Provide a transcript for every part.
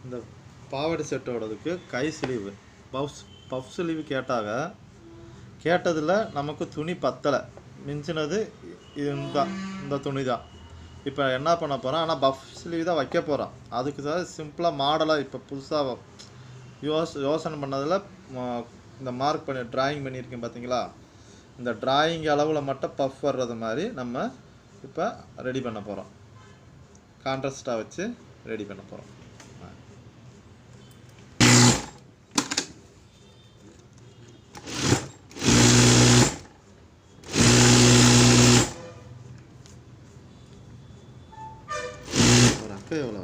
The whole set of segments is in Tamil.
இந்த பாவாடை செட்டோடதுக்கு கை ஸ்லீவ் பஃப் ஸ்லீவ் கேட்டதில் நமக்கு துணி பத்தலை, மிஞ்சினது இந்த துணி தான். இப்போ என்ன பண்ண போகிறோம், ஆனால் பஃப் ஸ்லீவ் தான் வைக்க போகிறோம். அதுக்கு தான் சிம்பிளாக மாடலாக இப்போ புதுசாக யோசனை பண்ணதில் இந்த மார்க் பண்ணி ட்ராயிங் பண்ணியிருக்கேன் பார்த்தீங்களா. இந்த ட்ராயிங் அளவில் மட்டும் பஃப் வர்றது மாதிரி நம்ம இப்போ ரெடி பண்ண போகிறோம். கான்ட்ராஸ்டாக வச்சு ரெடி பண்ண போகிறோம். எவ்வளோ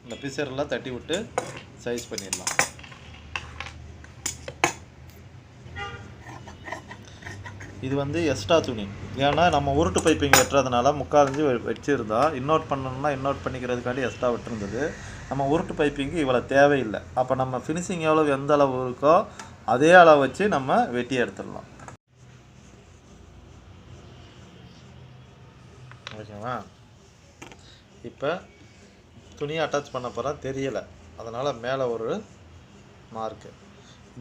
இந்த பிசரெல்லாம் தட்டி விட்டு சைஸ் பண்ணிடலாம். இது வந்து எக்ஸ்ட்ரா துணி, ஏன்னா நம்ம உருட்டு பைப்பிங் வெட்டுறதுனால 3/4 இன்ச்சு வச்சுருந்தா இன்னோட் பண்ணணும்னா இன்னோட் பண்ணிக்கிறதுக்காண்டி எக்ஸ்ட்ரா விட்டுருந்தது. நம்ம உருட்டு பைப்பிங்கு இவ்வளோ தேவையில்லை. அப்போ நம்ம ஃபினிஷிங் எந்த அளவு இருக்கோ அதே அளவு வச்சு நம்ம வெட்டி எடுத்துடலாம். ஓகேவா? இப்போ துணியை அட்டாச் பண்ண போகிறேன், தெரியலை, அதனால் மேலே ஒரு மார்க்கு.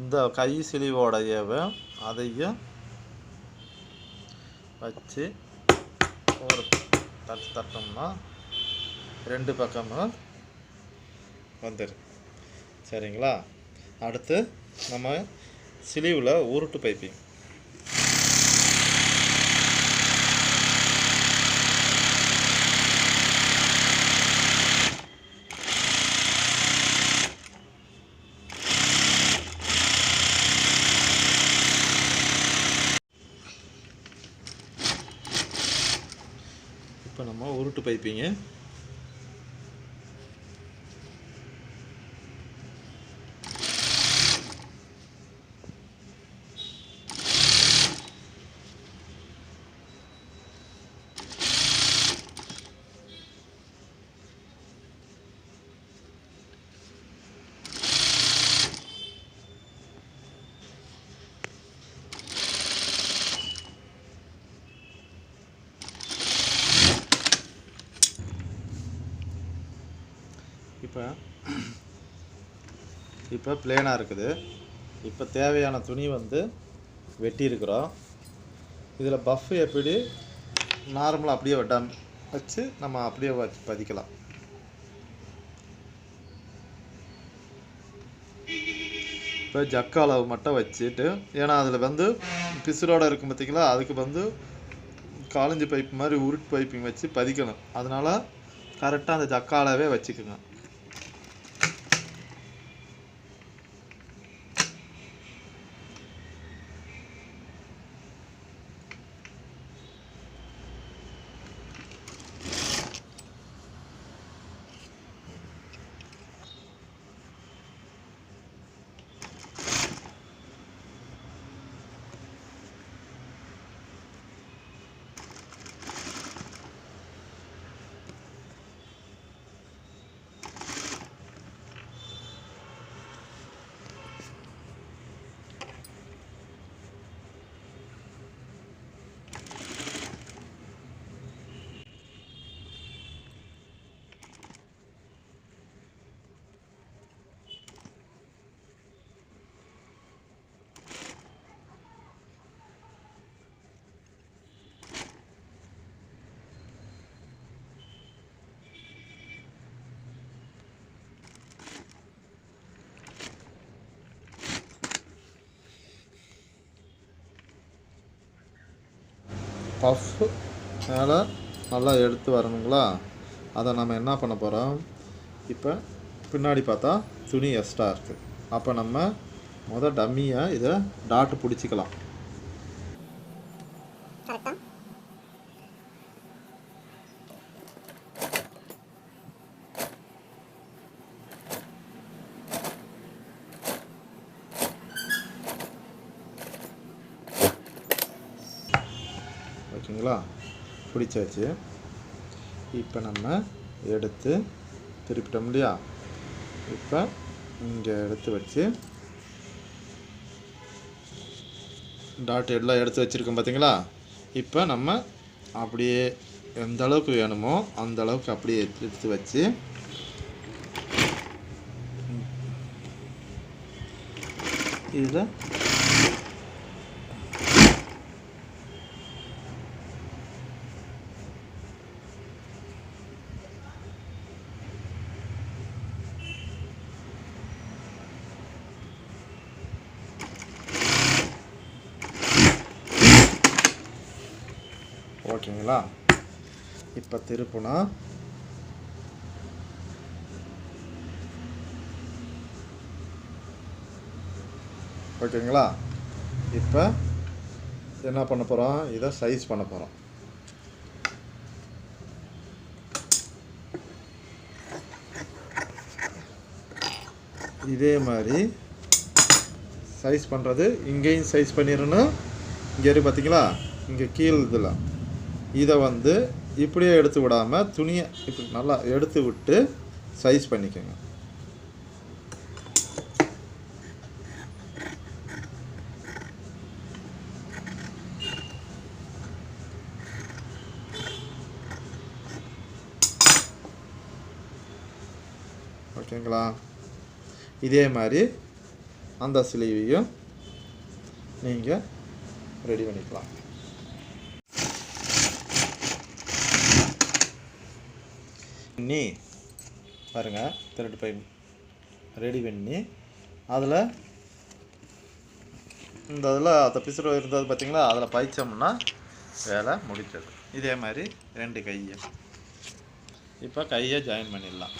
இந்த கை சிலிவோடையவும் அதையும் வச்சு ஒரு தட்டோம்னா 2 பக்கமும் வந்துடும். சரிங்களா? அடுத்து நம்ம ஸ்லீவில் உருட்டு பைப்பிங். இப்போ நம்ம உருட்டு பைப்பிங்க இப்போ பிளேனாக இருக்குது. இப்போ தேவையான துணி வந்து வெட்டியிருக்கிறோம். இதில் பஃப் எப்படி நார்மலாக அப்படியே வச்சு நம்ம அப்படியே வச்சு பதிக்கலாம். இப்போ ஜக்க அளவு மட்டும் வச்சுட்டு, ஏன்னா அதில் வந்து பிசுரோடு இருக்கும் பார்த்திங்களா, அதுக்கு வந்து காலஞ்சி பைப் மாதிரி உருட்டு பைப்பிங் வச்சு பதிக்கணும். அதனால் கரெக்டாக அந்த ஜக்க அளவே வச்சுக்குங்க. பஃப் மேலே நல்லா எடுத்து வரணுங்களா, அதை நம்ம என்ன பண்ண போகிறோம், இப்போ பின்னாடி பார்த்தா துணி எக்ஸ்ட்ரா இருக்குது. அப்போ நம்ம டம்மியை இதை டாட்டு பிடிச்சிக்கலாம். ஓகேங்களா? பிடிச்சாச்சு. இப்போ நம்ம எடுத்து திருப்பிட்டோம் இல்லையா, இப்போ இங்கே எடுத்து வச்சு டாட் எல்லாம் எடுத்து வச்சுருக்கோம் பார்த்தீங்களா. இப்போ நம்ம அப்படியே எந்த அளவுக்கு வேணுமோ அந்த அளவுக்கு அப்படியே எடுத்து வச்சு இதில் ஓகேங்களா. இப்போ திருப்புனா ஓகேங்களா. இப்போ என்ன பண்ண போகிறோம், இதை சைஸ் பண்ண போகிறோம். இதே மாதிரி சைஸ் பண்ணுறது இங்கேயும் சைஸ் பண்ணிடணும். இங்கே இருக்கு பார்த்தீங்களா, இங்கே கீழே இதில் இதை வந்து இப்படியே எடுத்து விடாமல் துணியை இப்படி நல்லா எடுத்து விட்டு சைஸ் பண்ணிக்கோங்க. ஓகேங்களா. இதே மாதிரி அந்த ஸ்லீவையும் நீங்கள் ரெடி பண்ணிக்கலாம். பண்ணி பாருங்கள், த்ரெட் பை ரெடி பண்ணி அதில் இந்த இதில் அந்த பிசுறு இருந்தது பார்த்தீங்களா, அதில் பாய்ச்சோம்னா வேலை முடிச்சது. இதே மாதிரி 2 கையை இப்போ கையை ஜாயின் பண்ணிடலாம்.